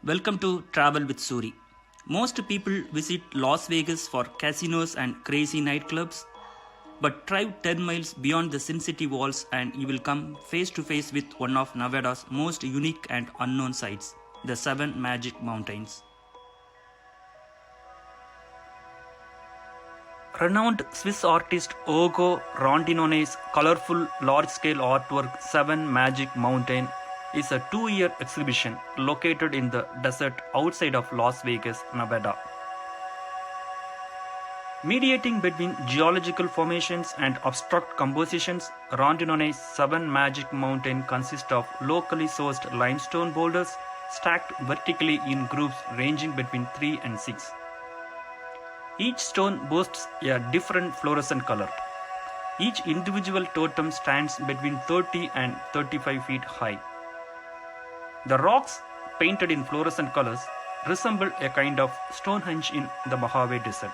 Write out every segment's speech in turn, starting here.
Welcome to Travel with Suri. Most people visit Las Vegas for casinos and crazy nightclubs, but drive 10 miles beyond the Sin City walls and you will come face to face with one of Nevada's most unique and unknown sights, the Seven Magic Mountains. Renowned Swiss artist Ugo Rondinone's colorful large-scale artwork Seven Magic Mountain is a 2-year exhibition located in the desert outside of Las Vegas, Nevada. Mediating between geological formations and abstract compositions, Rondinone's Seven Magic Mountain consists of locally sourced limestone boulders stacked vertically in groups ranging between 3 and 6. Each stone boasts a different fluorescent color. Each individual totem stands between 30 and 35 feet high. The rocks, painted in fluorescent colors, resemble a kind of Stonehenge in the Mojave Desert.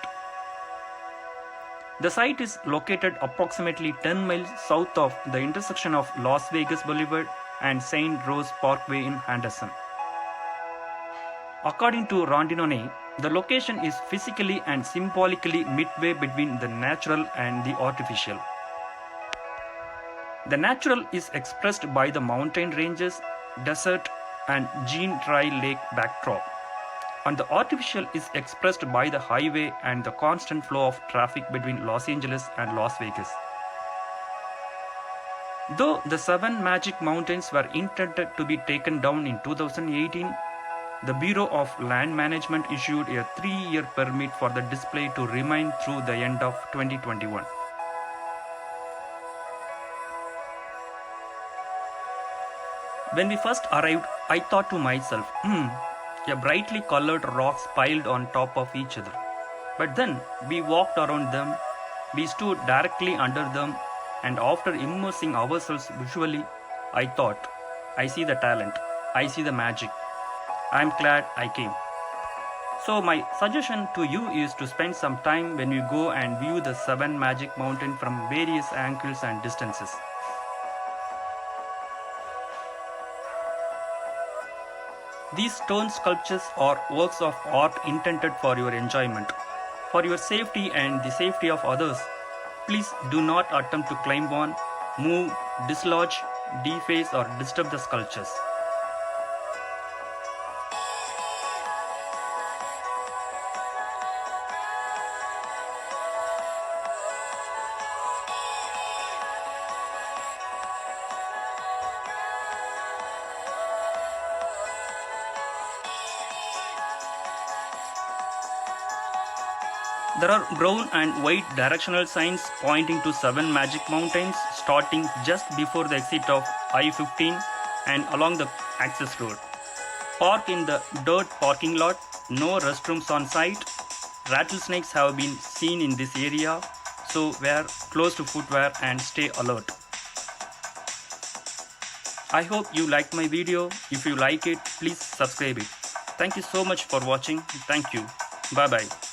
The site is located approximately 10 miles south of the intersection of Las Vegas Boulevard and St. Rose Parkway in Henderson. According to Rondinone, the location is physically and symbolically midway between the natural and the artificial. The natural is expressed by the mountain ranges, desert, and Jean Dry Lake backdrop, and the artificial is expressed by the highway and the constant flow of traffic between Los Angeles and Las Vegas. Though the Seven Magic Mountains were intended to be taken down in 2018, the Bureau of Land Management issued a 3-year permit for the display to remain through the end of 2021. When we first arrived, I thought to myself, a brightly colored rocks piled on top of each other. But then we walked around them, we stood directly under them, and after immersing ourselves visually, I thought, I see the talent, I see the magic. I am glad I came. So my suggestion to you is to spend some time when you go and view the Seven Magic Mountain from various angles and distances. These stone sculptures are works of art intended for your enjoyment. For your safety and the safety of others, please do not attempt to climb on, move, dislodge, deface or disturb the sculptures. There are brown and white directional signs pointing to Seven Magic Mountains starting just before the exit of I-15 and along the access road. Park in the dirt parking lot, no restrooms on site. Rattlesnakes have been seen in this area, so wear closed footwear and stay alert. I hope you liked my video. If you like it, please subscribe it. Thank you so much for watching. Thank you. Bye bye.